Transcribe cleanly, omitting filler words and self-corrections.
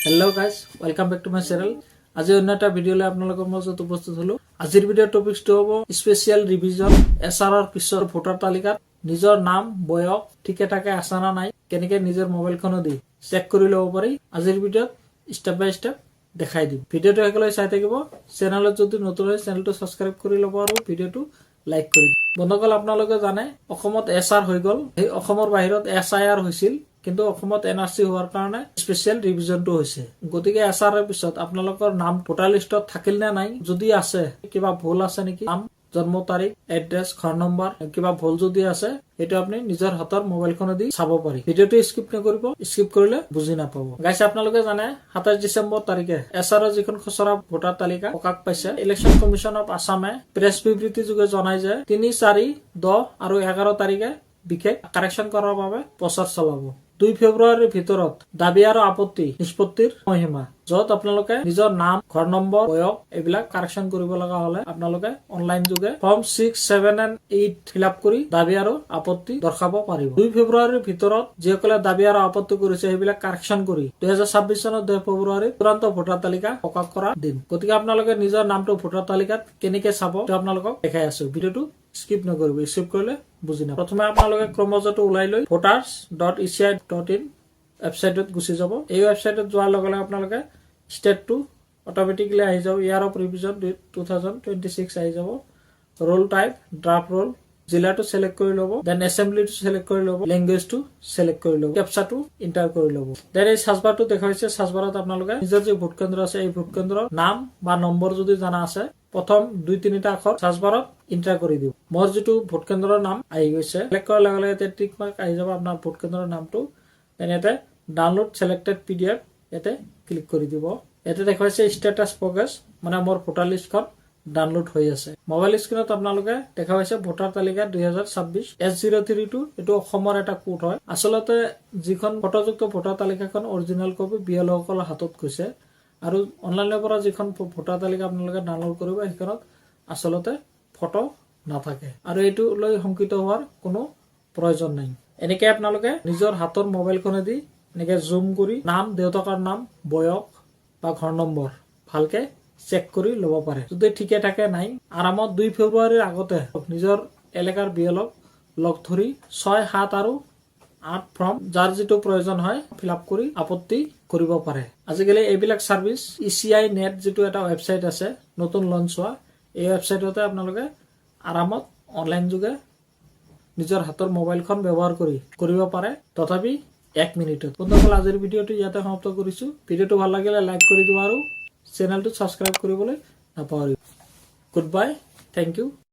Hello guys, welcome back to my channel. আজি অন্য এটা ভিডিও লৈ আপোনালোকৰ মাজত উপস্থিত হলো। আজিৰ ভিডিঅ'ৰ টপিকটো হ'ব স্পেশাল ৰিভিজন এছআৰৰ পিছৰ ভোটাৰ তালিকাত নিজৰ নাম বয়স ঠিকে থাকে আছে না নাই কেনেকৈ নিজৰ মোবাইলখনো দি চেক কৰি ল'ব পাৰি। আজিৰ ভিডিঅ'ত স্টেপ বাই স্টেপ দেখাই দিম। ভিডিঅ'টো একেলগে চাই থাকিব। চেনেলত যদি নতুন হয় চেনেলটো সাবস্ক্ৰাইব কৰি ল'ব আৰু ভিডিঅ'টো লাইক কৰি দিব। বন্ধুসকল আপোনালোকে জানে অসমত এছআৰ হৈ গ'ল। এই অসমৰ বাহিৰত এছআইআৰ হৈছিল। কিন্তু অসমত এনআৰসি হোৱাৰ কাৰণে স্পেশাল ৰিভিজনটো হৈছে। গতিকে এছআৰৰ পিছত আপোনালোকৰ নাম ভোটাৰ লিষ্টত থাকিল নে নাই, যদি আছে কিবা ভুল আছে নেকি, নাম জন্ম তাৰিখ এড্ৰেছ ঘৰ নম্বৰ কিবা ভুল যদি আছে সেইটো আপুনি নিজৰ হাতৰ মোবাইলখনেদি চাব পাৰি। ভিডিঅ'টো স্কিপ নকৰিব, স্কিপ কৰিলে বুজি নাপাব। গাইছ আপোনালোকে জানে 27 ডিচেম্বৰ তাৰিখে এছআৰৰ যিখন খচৰা ভোটাৰ তালিকা প্ৰকাশ পাইছে। ইলেকশ্যন কমিশ্যন অফ আছামে প্ৰেছ বিবৃতি যোগে জনাই যে 3, 4, 10 আৰু 11 তাৰিখে বিশেষ কাৰেকশ্যন কৰাৰ বাবে প্ৰচাৰ চলাব। 2 ফেব্ৰুৱাৰীৰ ভিতৰত দাবী আৰু আপত্তি নিষ্পত্তিৰ সময়সীমা, য'ত আপোনালোকে নিজৰ নাম ঘৰ নম্বৰ বয়স এইবিলাক কাৰেকশ্যন কৰিব লগা হলে আপোনালোকে অনলাইন যোগে ফৰ্ম 6, 7 and 8 ফিল আপ কৰি দাবী আৰু আপত্তি দৰ্শাব পাৰিব। 2 ফেব্ৰুৱাৰীৰ ভিতৰত যিসকলে দাবী আৰু আপত্তি কৰিছে সেইবিলাক কাৰেকশ্যন কৰি 2026 চনৰ 2 ফেব্ৰুৱাৰীত চূড়ান্ত ভোটাৰ তালিকা প্ৰকাশ কৰা দিন। গতিকে আপোনালোকে নিজৰ নামটো ভোটাৰ তালিকাত কেনেকে চাব আপোনালোকক দেখাই আছো। ভিডিঅ'টো স্কিপ নকৰিব, স্কিপ কৰিলে বুজি নাপাব। প্ৰথমে আপোনালোকে ক্ৰমজটো ওলাই লৈ voters.eci.in ৱেবছাইটত গুচি যাব। এই ৱেবছাইটত যোৱাৰ লগে লগে আপোনালোকে ষ্টেটটো অট'মেটিকলি আহি যাব। ইয়াৰ অফ ৰিভিজন 2026 আহি যাব। ৰোল টাইপ ড্ৰাফ্ট ৰোল, জিলাটো সিলেক্ট কৰি ল'ব, দেন এছেম্বলিটো সিলেক্ট কৰি ল'ব, লেংগুৱেজটো সিলেক্ট কৰি ল'ব, কেপচাটো এন্টাৰ কৰি ল'ব। দেন এই সাৰ্চবাৰটো দেখাইছে। সাৰ্চবাৰত আপোনালোকে নিজৰ যে ভোট কেন্দ্ৰ আছে এই ভোট কেন্দ্ৰৰ নাম বা নম্বৰ যদি জানা আছে প্ৰথম 2-3টা আখৰ সাৰ্চবাৰত এন্টাৰ কৰি দিব। মোৰ যিটো ভোট কেন্দ্ৰৰ নাম আহি গৈছে, সিলেক্ট কৰাৰ লগে লগে টিক মাৰ্ক আহি যাব আপোনাৰ ভোট কেন্দ্ৰৰ নামটো। দেন ইয়াতে ডাউনলোড সিলেক্টেড PDF ইয়াতে ক্লিক কৰি দিব। ইয়াতে দেখাইছে ষ্টেটাছ প্ৰগ্ৰেছ, মানে মোৰ ভোটাৰ লিষ্টখন ডাউনলোড হৈ আছে। মোবাইল স্ক্ৰীনত আপোনালোকে দেখা পাইছে ভোটাৰ তালিকা 2026 S032। এইটো অসমৰ এটা কোড হয়। আচলতে যিখন ফটোযুক্ত ভোটাৰ তালিকাখন অৰিজিনেল কপি BLO সকলৰ হাতত গৈছে আৰু অনলাইনৰ পৰা যিখন ভোটাৰ তালিকা আপোনালোকে ডাউনলোড কৰিব সেইখনত আচলতে ফটো নাথাকে আৰু এইটো লৈ শংকিত হোৱাৰ কোনো প্ৰয়োজন নাই। এনেকে আপোনালোকে নিজৰ হাতৰ মোবাইলখনেদি এনেকে জুম কৰি নাম, দেউতাকৰ নাম, বয়স বা ঘৰ নম্বৰ ভালকে চেক কৰি ল'ব পাৰে। যদি ঠিকে থাকে নাই, আৰামত 2 ফেব্ৰুৱাৰীৰ আগতে নিজৰ এলেকাৰ BLO লগ ধৰি 6, 7 আৰু 8 ফৰ্ম যাৰ যিটো প্ৰয়োজন হয় ফিল আপ কৰি আপত্তি কৰিব পাৰে। আজিকালি এইবিলাক ছাৰ্ভিচ ECI নেট যিটো এটা ৱেবছাইট আছে নতুন লঞ্চ হোৱা, এই ৱেবছাইটতে আপোনালোকে আৰামত অনলাইন যোগে নিজৰ হাতৰ মোবাইলখন ব্যৱহাৰ কৰি কৰিব পাৰে, তথাপি 1 মিনিটত। বন্ধুসকল আজিৰ ভিডিঅ'টো ইয়াতে সমাপ্ত কৰিছো। ভিডিঅ'টো ভাল লাগিলে লাইক কৰি দিব আৰু চেনেলটো সাবস্ক্ৰাইব কৰিবলৈ নাপাহৰিব। Good bye, thank U.